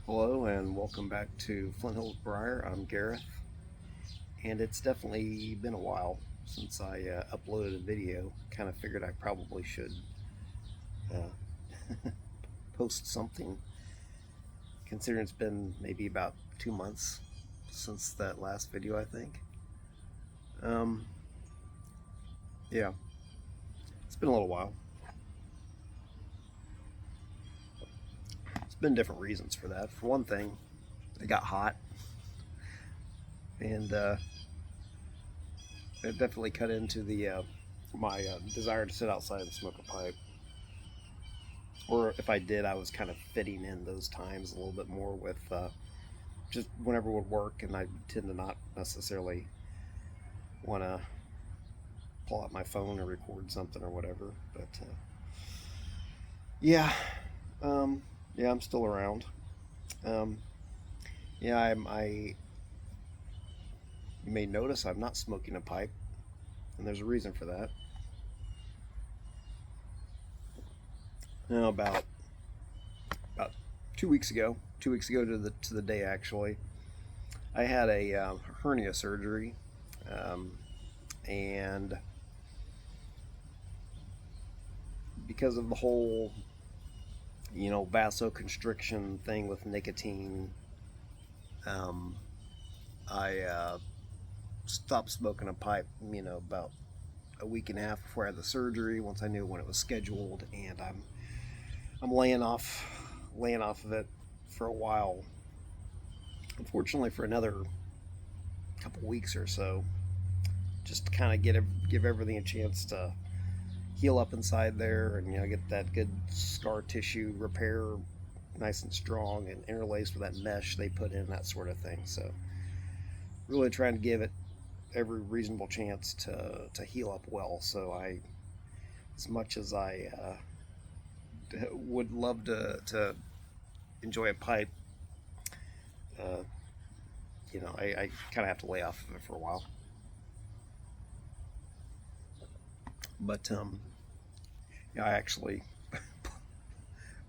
Hello and welcome back to Flint Hills Briar. I'm Gareth, and it's definitely been a while since I uploaded a video. Kind of figured I probably should post something, considering it's been maybe about 2 months since that last video, I think. Um, yeah, it's been a little while. It's been different reasons for that. For one thing, it got hot, and it definitely cut into the my desire to sit outside and smoke a pipe. Or if I did, I was kind of fitting in those times a little bit more with just whenever it would work, and I tend to not necessarily want to pull out my phone or record something or whatever. But yeah, um, yeah, I'm still around. Um, yeah, you may notice I'm not smoking a pipe, and there's a reason for that. Now, about 2 weeks ago, 2 weeks ago to the day actually, I had a hernia surgery, um, and because of the whole vasoconstriction thing with nicotine, um, I stopped smoking a pipe about a week and a half before I had the surgery, once I knew when it was scheduled, and I'm laying off of it for a while, unfortunately, for another couple weeks or so, just to kind of give everything a chance to heal up inside there, and get that good scar tissue repair nice and strong and interlaced with that mesh they put in, that sort of thing. So really trying to give it every reasonable chance to heal up well. So as much as I would love to enjoy a pipe, uh, I kind of have to lay off of it for a while. But yeah, I actually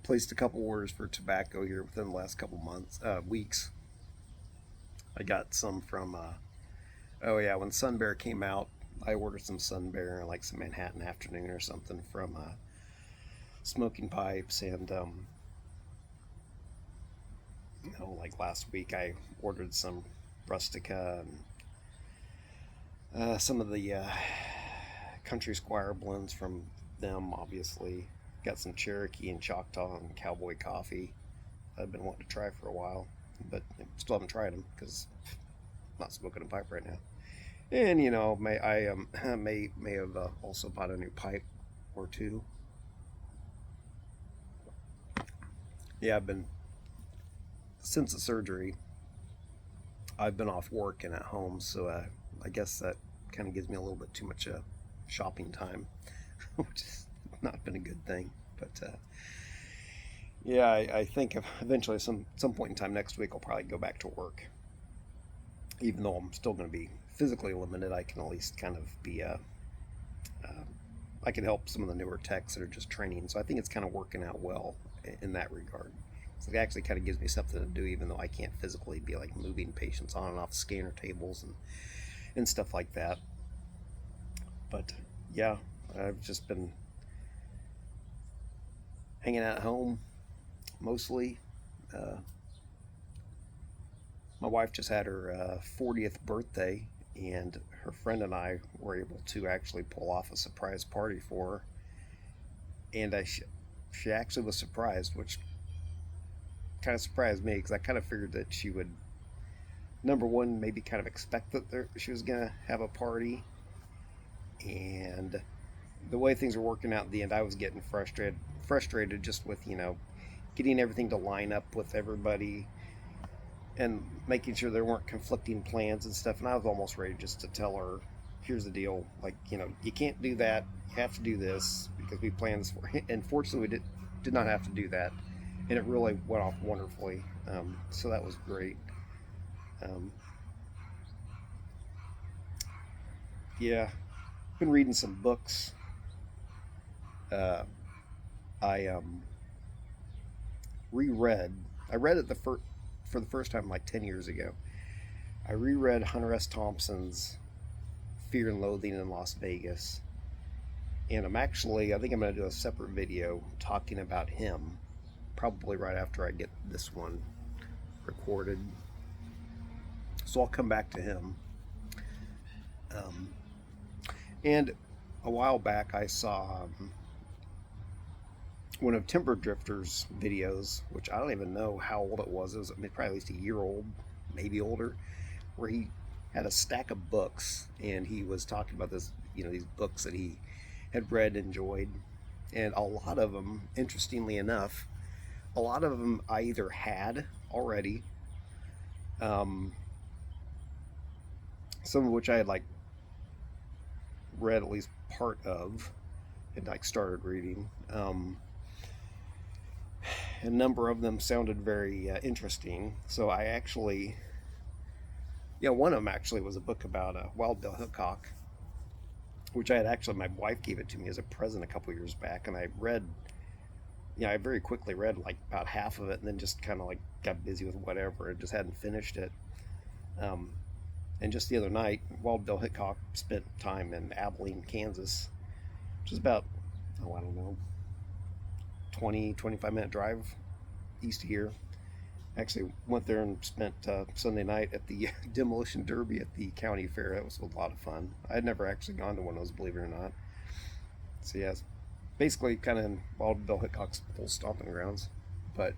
placed a couple orders for tobacco here within the last couple weeks. I got some from oh yeah, when Sun Bear came out, I ordered some Sun Bear, like some Manhattan Afternoon or something from Smoking Pipes, and like last week I ordered some Rustica and some of the Country Squire blends from them. Obviously, got some Cherokee and Choctaw and Cowboy Coffee I've been wanting to try for a while, but still haven't tried them because I'm not smoking a pipe right now. And may I may have also bought a new pipe or two. Yeah, I've been since the surgery. I've been off work and at home, so I guess that kind of gives me a little bit too much shopping time, which has not been a good thing. But yeah, I think eventually, some point in time next week, I'll probably go back to work. Even though I'm still going to be physically limited, I can at least kind of be uh, I can help some of the newer techs that are just training. So I think it's kind of working out well in that regard. So it actually kind of gives me something to do, even though I can't physically be like moving patients on and off scanner tables and stuff like that. But yeah, I've just been hanging out at home mostly. Uh, my wife just had her 40th birthday, and her friend and I were able to actually pull off a surprise party for her. And she actually was surprised, which kind of surprised me because I kind of figured that she would, number one, maybe kind of expect that she was going to have a party. And the way things were working out in the end, I was getting frustrated just with, getting everything to line up with everybody and making sure there weren't conflicting plans and stuff. And I was almost ready just to tell her, here's the deal. Like, you can't do that. You have to do this because we planned this for it. And fortunately, we did not have to do that. And it really went off wonderfully. So that was great. Um, yeah, been reading some books. Uh, I reread I read it for the first time like 10 years ago. I reread Hunter S. Thompson's Fear and Loathing in Las Vegas, and I think I'm going to do a separate video talking about him, probably right after I get this one recorded. So I'll come back to him. And a while back I saw one of Timber Drifter's videos, which I don't even know how old it was. It was probably at least a year old, maybe older, where he had a stack of books, and he was talking about this, these books that he had read and enjoyed. And a lot of them, interestingly enough, a lot of them I either had already, some of which I had like read at least part of and like started reading. A number of them sounded very interesting. So I actually, one of them actually was a book about Wild Bill Hickok, which my wife gave it to me as a present a couple years back, and I read, I very quickly read like about half of it, and then just kind of like got busy with whatever and just hadn't finished it. And just the other night, Wild Bill Hickok spent time in Abilene, Kansas, which is about, I don't know, 25-minute drive east of here. Actually went there and spent Sunday night at the Demolition Derby at the county fair. That was a lot of fun. I had never actually gone to one of those, believe it or not. So yeah, it's basically kind of in Wild Bill Hickok's full stomping grounds. But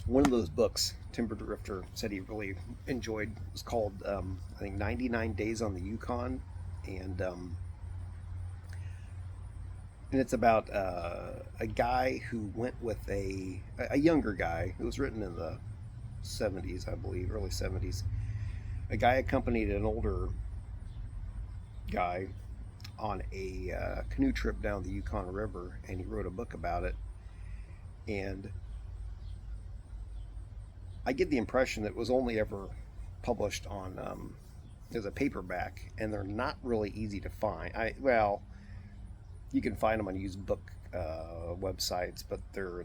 one of those books Timber Drifter said he really enjoyed was called, I think, 99 Days on the Yukon. And it's about a guy who went with a younger guy. It was written in the 70s, I believe, early 70s. A guy accompanied an older guy on a canoe trip down the Yukon River, and he wrote a book about it. And I get the impression that it was only ever published on as a paperback, and they're not really easy to find. You can find them on used book websites, but they're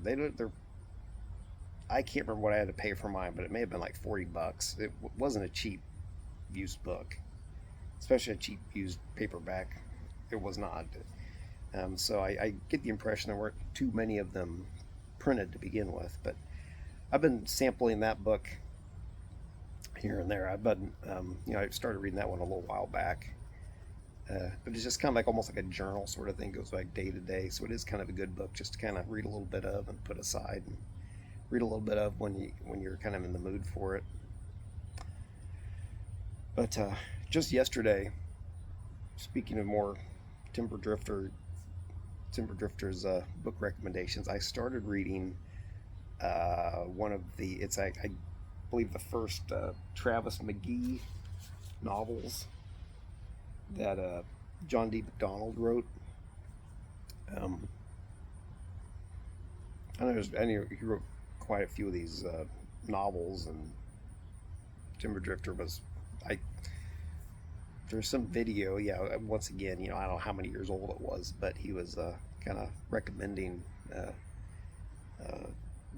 I can't remember what I had to pay for mine, but it may have been like $40. It wasn't a cheap used book, especially a cheap used paperback. It was not. So I get the impression there weren't too many of them printed to begin with. But I've been sampling that book here and there. I've been, I started reading that one a little while back. But it's just kind of like almost like a journal sort of thing, goes like day to day. So it is kind of a good book just to kind of read a little bit of and put aside, and read a little bit of when you're kind of in the mood for it. But just yesterday, speaking of more Timber Drifter's book recommendations, I started reading one of I believe the first Travis McGee novels that John D. McDonald wrote. I know he wrote quite a few of these novels, and Timber Drifter there's some video, once again, I don't know how many years old it was, but he was kind of recommending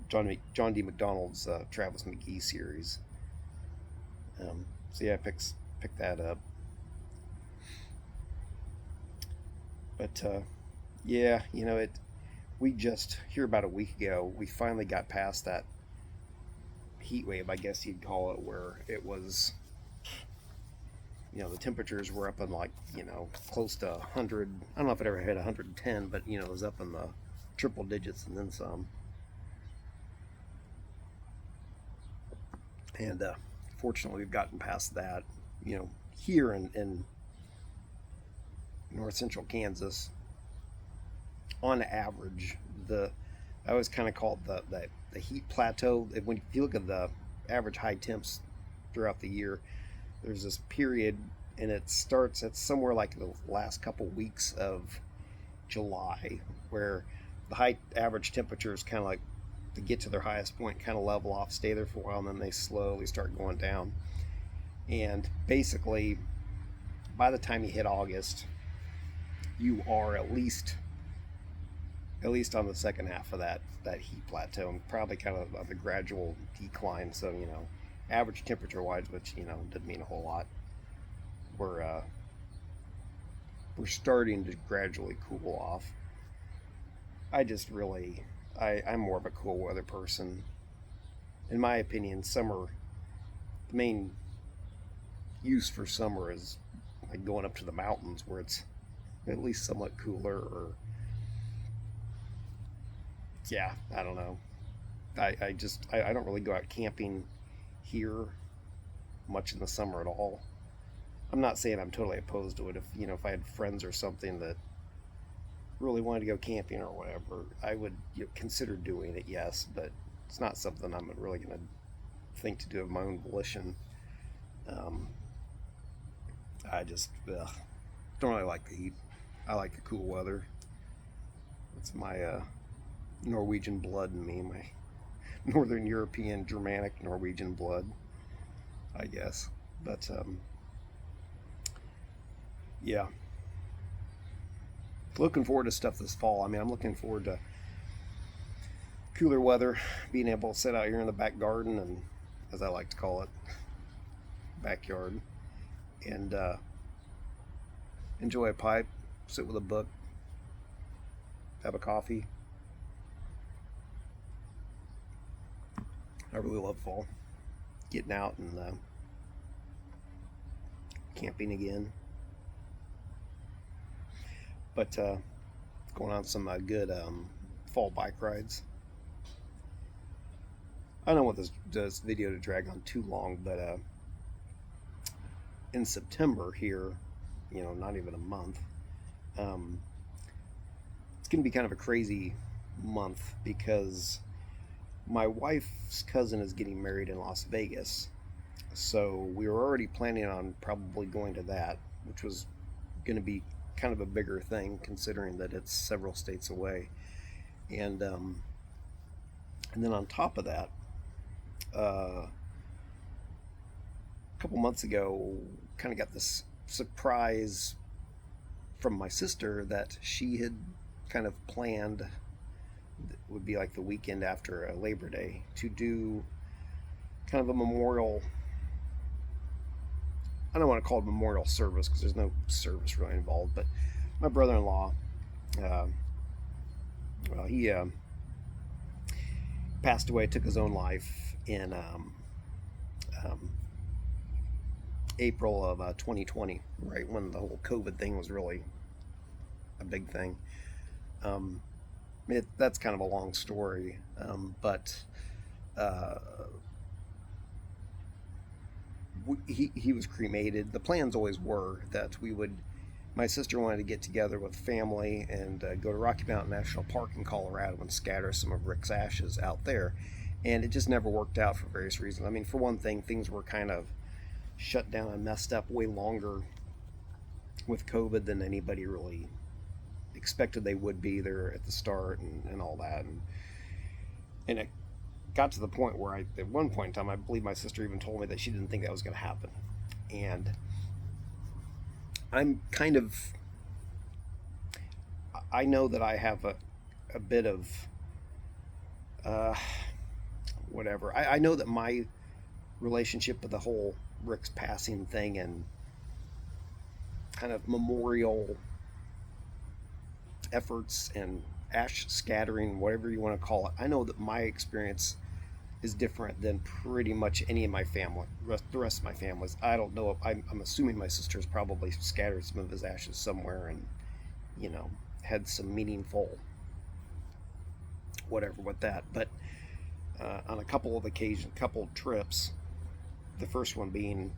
John D. McDonald's Travis McGee series. So yeah, I picked that up. But we just, here about a week ago, we finally got past that heat wave, I guess you'd call it, where it was, the temperatures were up in like, close to 100. I don't know if it ever hit 110, but, it was up in the triple digits and then some. And fortunately, we've gotten past that. Here in north central Kansas, on average, I always kind of call it the heat plateau. When you look at the average high temps throughout the year, there's this period, and it starts at somewhere like the last couple weeks of July, where the high average temperatures kind of like, to get to their highest point, kind of level off, stay there for a while, and then they slowly start going down. And basically, by the time you hit August, you are at least at least on the second half of that heat plateau, and probably kind of a gradual decline. So average temperature wise, which didn't mean a whole lot, we're we're starting to gradually cool off. I just really, I'm more of a cool weather person. In my opinion, summer, the main use for summer is like going up to the mountains where it's at least somewhat cooler, or yeah, I don't know. I don't really go out camping here much in the summer at all. I'm not saying I'm totally opposed to it. If I had friends or something that really wanted to go camping or whatever, I would consider doing it, yes, but it's not something I'm really going to think to do of my own volition. Um, I just don't really like the heat. I like the cool weather. It's my Norwegian blood in me, my Northern European, Germanic Norwegian blood, I guess. But yeah, looking forward to stuff this fall. I mean, I'm looking forward to cooler weather, being able to sit out here in the back garden, and as I like to call it, backyard, and enjoy a pipe, sit with a book, have a coffee. I really love fall. Getting out and camping again. But going on some good fall bike rides. I don't want this video to drag on too long, but in September here, not even a month, um, it's going to be kind of a crazy month because my wife's cousin is getting married in Las Vegas. So we were already planning on probably going to that, which was going to be kind of a bigger thing considering that it's several states away. And then on top of that, a couple months ago, kind of got this surprise from my sister that she had kind of planned, it would be like the weekend after Labor Day, to do kind of a memorial. I don't want to call it a memorial service because there's no service really involved, but my brother-in-law, uh, well, he passed away, took his own life in um, April of 2020, right when the whole COVID thing was really a big thing. Um, that's kind of a long story, but uh, he was cremated. The plans always were that my sister wanted to get together with family and go to Rocky Mountain National Park in Colorado and scatter some of Rick's ashes out there. And it just never worked out for various reasons. I mean, for one thing, things were kind of shut down and messed up way longer with COVID than anybody really expected they would be there at the start, and all that. And it got to the point where at one point in time, I believe my sister even told me that she didn't think that was going to happen. And I'm kind of, I know that I have a bit of, whatever. I know that my relationship with the whole Rick's passing thing and kind of memorial efforts and ash scattering, whatever you want to call it, I know that my experience is different than pretty much any of my family, the rest of my families. I don't know. I'm assuming my sister's probably scattered some of his ashes somewhere and, had some meaningful whatever with that. But on a couple of trips, the first one being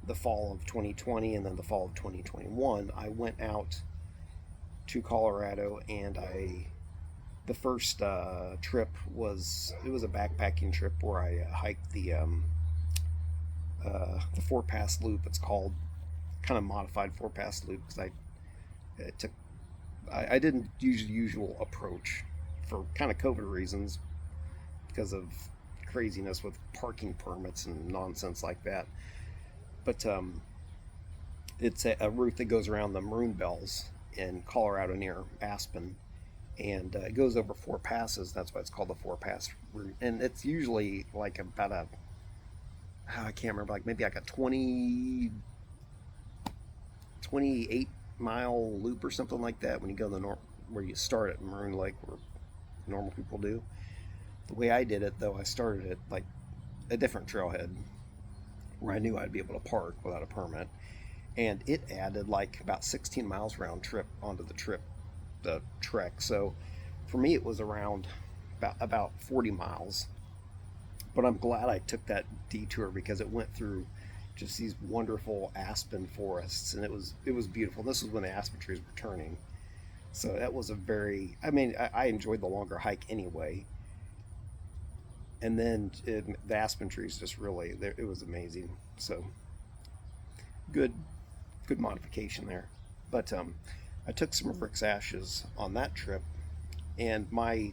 the fall of 2020 and then the fall of 2021, I went out to Colorado, and the first trip was a backpacking trip where I hiked the Four Pass Loop. It's called, kind of modified Four Pass Loop, because I didn't use the usual approach for kind of COVID reasons because of craziness with parking permits and nonsense like that. But it's a route that goes around the Maroon Bells in Colorado near Aspen, and it goes over 4 passes. That's why it's called the 4 pass route. And it's usually like about a, I can't remember, like maybe like a 28 mile loop or something like that when you go where you start at Maroon Lake, where normal people do. The way I did it, though, I started at like a different trailhead where I knew I'd be able to park without a permit, and it added like about 16 miles round trip onto the trek. So for me, it was around about 40 miles. But I'm glad I took that detour because it went through just these wonderful aspen forests, and it was beautiful. This was when the aspen trees were turning, so that was a very. I mean, I enjoyed the longer hike anyway, and then the aspen trees just really, it was amazing. So good, good modification there. But I took some of Rick's ashes on that trip, and my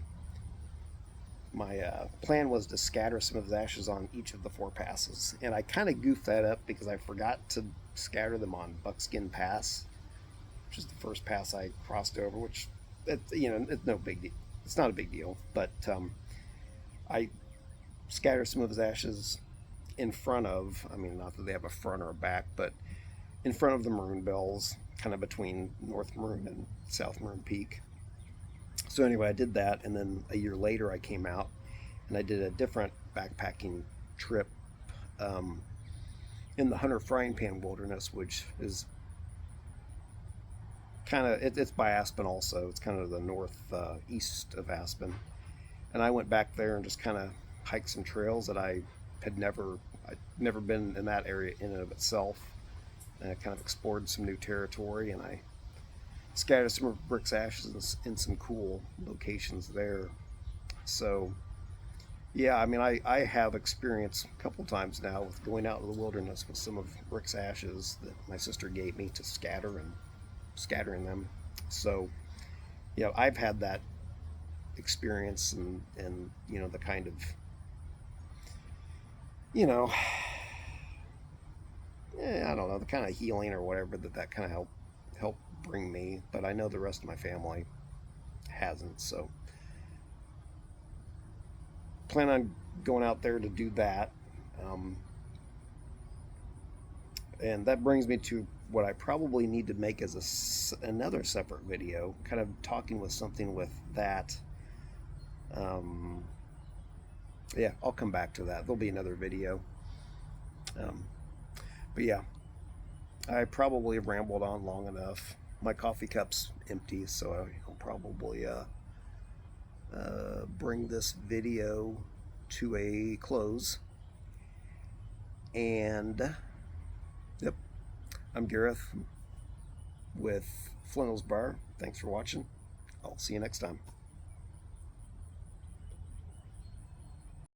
plan was to scatter some of his ashes on each of the 4 passes, and I kind of goofed that up because I forgot to scatter them on Buckskin Pass, which is the first pass I crossed over. Which, it's no big deal. It's not a big deal, but I scattered some of his ashes in front of. I mean, not that they have a front or a back, but in front of the Maroon Bells, kind of between North Maroon and South Maroon Peak. So anyway, I did that, and then a year later, I came out and I did a different backpacking trip um, in the Hunter Frying Pan Wilderness, which is kind of it's by Aspen also. It's kind of the north east of Aspen, and I went back there and just kind of hiked some trails that I'd never been in that area in and of itself, and I kind of explored some new territory, and I scattered some of Rick's ashes in some cool locations there. So yeah, I mean, I have experience a couple times now with going out in the wilderness with some of Rick's ashes that my sister gave me to scatter and scattering them. So I've had that experience, and the kind of you know I don't know, the kind of healing or whatever that kind of help bring me. But I know the rest of my family hasn't. So plan on going out there to do that. Um, and that brings me to what I probably need to make as another separate video, kind of talking with something with that. Um, yeah, I'll come back to that. There'll be another video. Um, but yeah, I probably have rambled on long enough. My coffee cup's empty, so I'll probably bring this video to a close. And yep, I'm Gareth with Flannels Bar. Thanks for watching. I'll see you next time.